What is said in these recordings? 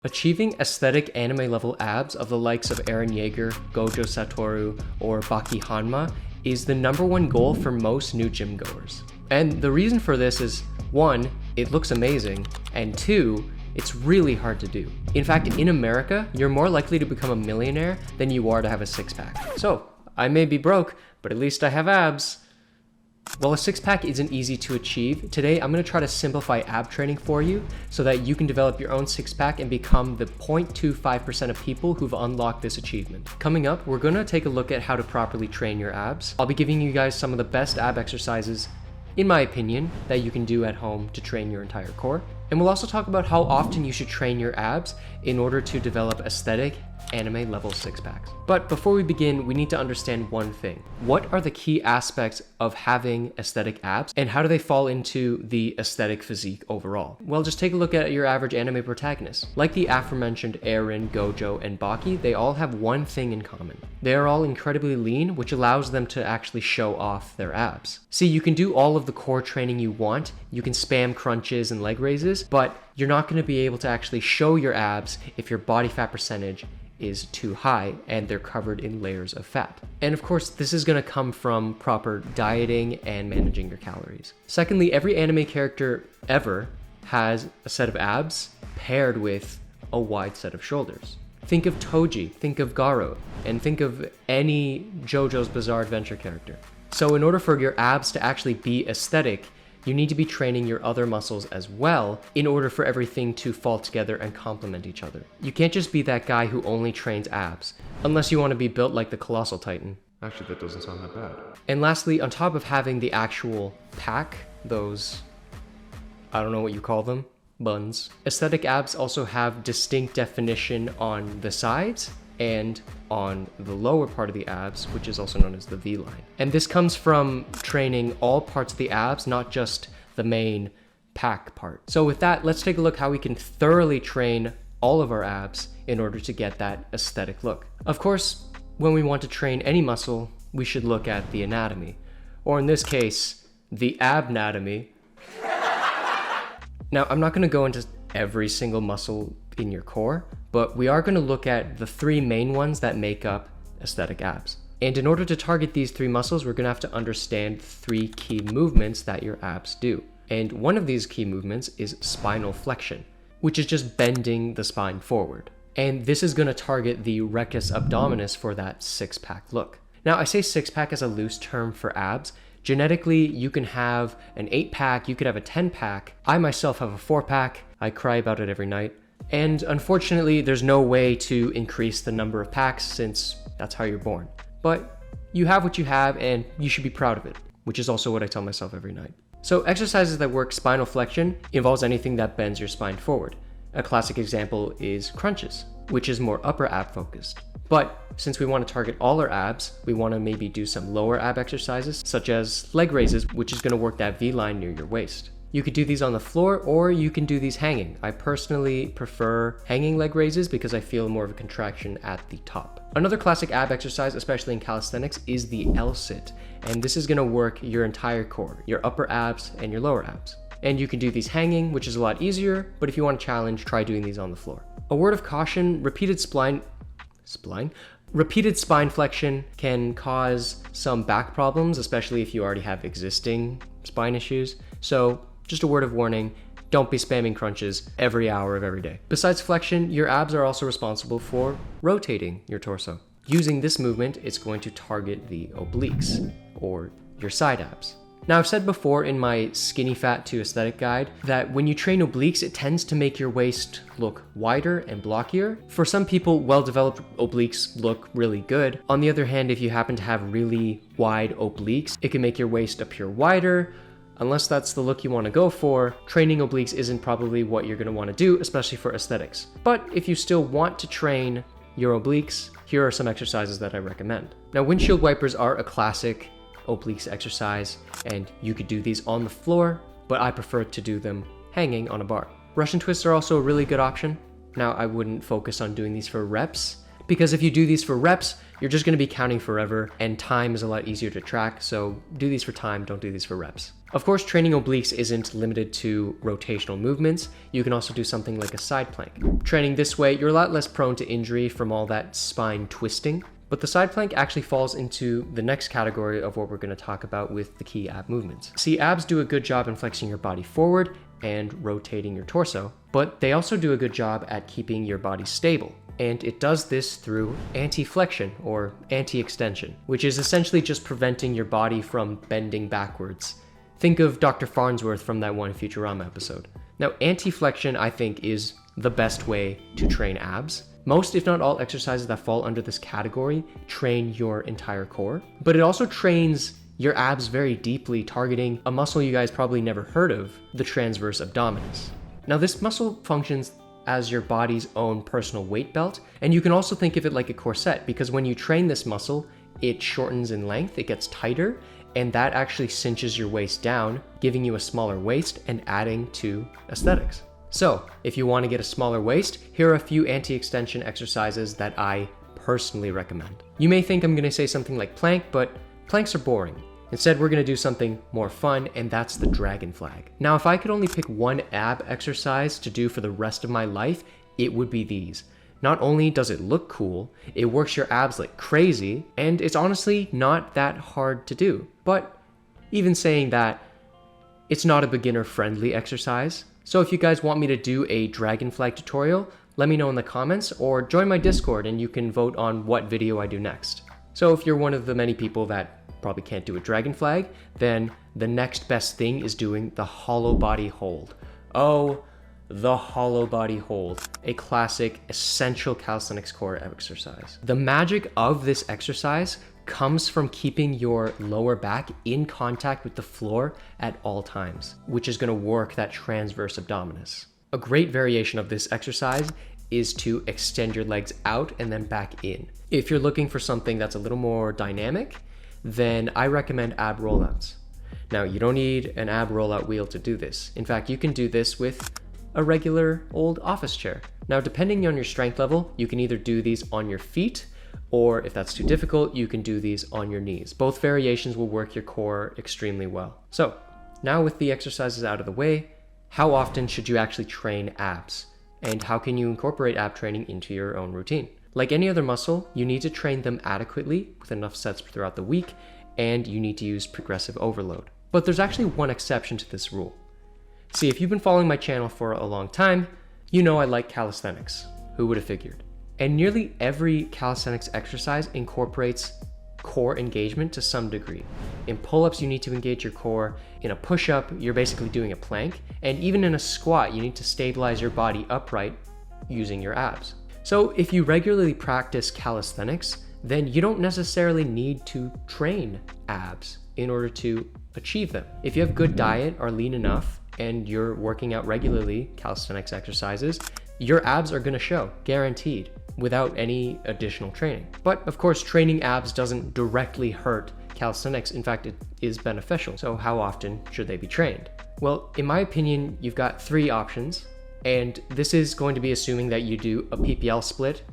Achieving aesthetic anime level abs of the likes of Eren Yeager, Gojo Satoru, or Baki Hanma is the #1 goal for most new gym goers. And the reason for this is, 1, it looks amazing, and 2, it's really hard to do. In fact, in America, you're more likely to become a millionaire than you are to have a six-pack. So, I may be broke, but at least I have abs. While a six-pack isn't easy to achieve, today I'm going to try to simplify ab training for you so that you can develop your own six-pack and become the 0.25% of people who've unlocked this achievement. Coming up, we're going to take a look at how to properly train your abs. I'll be giving you guys some of the best ab exercises, in my opinion, that you can do at home to train your entire core. And we'll also talk about how often you should train your abs in order to develop aesthetic anime level six-packs. But before we begin, we need to understand one thing. What are the key aspects of having aesthetic abs, and how do they fall into the aesthetic physique overall? Well, just take a look at your average anime protagonist. Like the aforementioned Eren, Gojo, and Baki, they all have one thing in common. They are all incredibly lean, which allows them to actually show off their abs. See, you can do all of the core training you want, you can spam crunches and leg raises, but you're not going to be able to actually show your abs if your body fat percentage is too high and they're covered in layers of fat. And of course, this is going to come from proper dieting and managing your calories. Secondly, every anime character ever has a set of abs paired with a wide set of shoulders. Think of Toji, think of Garo, and think of any JoJo's Bizarre Adventure character. So in order for your abs to actually be aesthetic, you need to be training your other muscles as well in order for everything to fall together and complement each other. You can't just be that guy who only trains abs, unless you want to be built like the Colossal Titan. Actually, that doesn't sound that bad. And lastly, on top of having the actual pack, those, I don't know what you call them, buns, aesthetic abs also have distinct definition on the sides and on the lower part of the abs, which is also known as the V-line. And this comes from training all parts of the abs, not just the main pack part. So with that, let's take a look how we can thoroughly train all of our abs in order to get that aesthetic look. Of course, when we want to train any muscle, we should look at the anatomy, or in this case, the abnatomy. Now, I'm not going to go into every single muscle in your core, but we are going to look at the 3 main ones that make up aesthetic abs. And in order to target these 3 muscles, we're going to have to understand 3 key movements that your abs do. And one of these key movements is spinal flexion, which is just bending the spine forward. And this is going to target the rectus abdominis for that six-pack look. Now, I say six-pack as a loose term for abs. Genetically, you can have an 8-pack, you could have a 10-pack. I myself have a 4-pack. I cry about it every night. And unfortunately, there's no way to increase the number of packs since that's how you're born. But you have what you have and you should be proud of it, which is also what I tell myself every night. So exercises that work spinal flexion involves anything that bends your spine forward. A classic example is crunches, which is more upper ab focused. But since we want to target all our abs, we want to maybe do some lower ab exercises, such as leg raises, which is going to work that V-line near your waist. You could do these on the floor, or you can do these hanging. I personally prefer hanging leg raises because I feel more of a contraction at the top. Another classic ab exercise, especially in calisthenics, is the L-sit. And this is going to work your entire core, your upper abs and your lower abs. And you can do these hanging, which is a lot easier, but if you want a challenge, try doing these on the floor. A word of caution, repeated spine flexion can cause some back problems, especially if you already have existing spine issues. So just a word of warning, don't be spamming crunches every hour of every day. Besides flexion, your abs are also responsible for rotating your torso. Using this movement, it's going to target the obliques, or your side abs. Now, I've said before in my Skinny Fat to Aesthetic guide that when you train obliques, it tends to make your waist look wider and blockier. For some people, well-developed obliques look really good. On the other hand, if you happen to have really wide obliques, it can make your waist appear wider. Unless that's the look you want to go for, training obliques isn't probably what you're going to want to do, especially for aesthetics. But if you still want to train your obliques, here are some exercises that I recommend. Now, windshield wipers are a classic obliques exercise, and you could do these on the floor, but I prefer to do them hanging on a bar. Russian twists are also a really good option. Now, I wouldn't focus on doing these for reps, because if you do these for reps, you're just going to be counting forever, and time is a lot easier to track, so do these for time, don't do these for reps. Of course, training obliques isn't limited to rotational movements. You can also do something like a side plank. Training this way, you're a lot less prone to injury from all that spine twisting, but the side plank actually falls into the next category of what we're going to talk about with the key ab movements. See, abs do a good job in flexing your body forward and rotating your torso, but they also do a good job at keeping your body stable. And it does this through anti-flexion or anti-extension, which is essentially just preventing your body from bending backwards. Think of Dr. Farnsworth from that one Futurama episode. Now, anti-flexion, I think, is the best way to train abs. Most, if not all, exercises that fall under this category train your entire core, but it also trains your abs very deeply, targeting a muscle you guys probably never heard of, the transverse abdominis. Now, this muscle functions as your body's own personal weight belt, and you can also think of it like a corset, because when you train this muscle, it shortens in length, it gets tighter, and that actually cinches your waist down, giving you a smaller waist and adding to aesthetics. So, if you want to get a smaller waist, here are a few anti-extension exercises that I personally recommend. You may think I'm going to say something like plank, but planks are boring. Instead, we're going to do something more fun, and that's the dragon flag. Now, if I could only pick one ab exercise to do for the rest of my life, it would be these. Not only does it look cool, it works your abs like crazy, and it's honestly not that hard to do. But even saying that, it's not a beginner-friendly exercise. So if you guys want me to do a dragon flag tutorial, let me know in the comments, or join my Discord and you can vote on what video I do next. So if you're one of the many people that probably can't do a dragon flag, then the next best thing is doing the hollow body hold. Oh, the hollow body hold, a classic essential calisthenics core exercise. The magic of this exercise comes from keeping your lower back in contact with the floor at all times, which is going to work that transverse abdominis. A great variation of this exercise is to extend your legs out and then back in. If you're looking for something that's a little more dynamic, then I recommend ab rollouts. Now, you don't need an ab rollout wheel to do this. In fact, you can do this with a regular old office chair. Now, depending on your strength level, you can either do these on your feet, or if that's too difficult, you can do these on your knees. Both variations will work your core extremely well. So, now with the exercises out of the way, how often should you actually train abs? And how can you incorporate ab training into your own routine? Like any other muscle, you need to train them adequately with enough sets throughout the week, and you need to use progressive overload. But there's actually one exception to this rule. See, if you've been following my channel for a long time, you know I like calisthenics. Who would have figured? And nearly every calisthenics exercise incorporates core engagement to some degree. In pull-ups, you need to engage your core. In a push-up, you're basically doing a plank. And even in a squat, you need to stabilize your body upright using your abs. So if you regularly practice calisthenics, then you don't necessarily need to train abs in order to achieve them. If you have good diet, are lean enough, and you're working out regularly, calisthenics exercises, your abs are going to show, guaranteed, without any additional training. But of course, training abs doesn't directly hurt calisthenics. In fact, it is beneficial. So how often should they be trained? Well, in my opinion, you've got three options, and this is going to be assuming that you do a PPL split,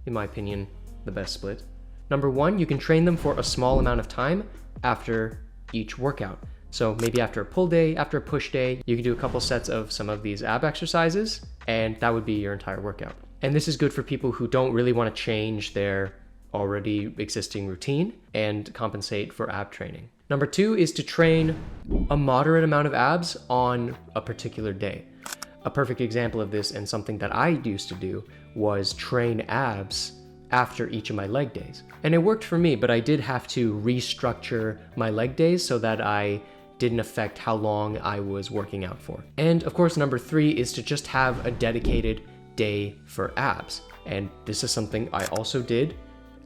in my opinion, the best split. Number one, you can train them for a small amount of time after each workout. So maybe after a pull day, after a push day, you can do a couple sets of some of these ab exercises, and that would be your entire workout. And this is good for people who don't really want to change their already existing routine and compensate for ab training. Number two is to train a moderate amount of abs on a particular day. A perfect example of this, and something that I used to do, was train abs after each of my leg days. And it worked for me, but I did have to restructure my leg days so that I didn't affect how long I was working out for. And of course, number three is to just have a dedicated day for abs. And this is something I also did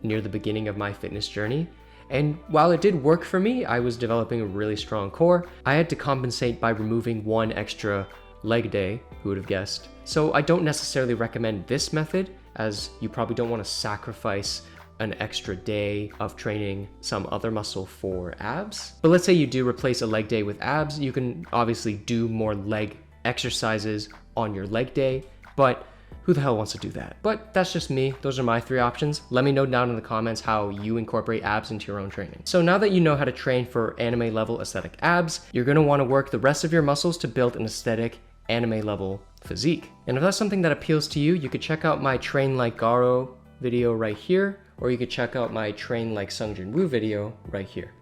near the beginning of my fitness journey. And while it did work for me, I was developing a really strong core. I had to compensate by removing one extra leg day, who would have guessed. So I don't necessarily recommend this method, as you probably don't want to sacrifice an extra day of training some other muscle for abs. But let's say you do replace a leg day with abs, you can obviously do more leg exercises on your leg day, but who the hell wants to do that? But that's just me. Those are my 3 options. Let me know down in the comments how you incorporate abs into your own training. So now that you know how to train for anime level aesthetic abs, you're gonna wanna work the rest of your muscles to build an aesthetic anime level physique. And if that's something that appeals to you, you could check out my Train Like Garo video right here, or you could check out my Train Like Sung Jin Woo video right here.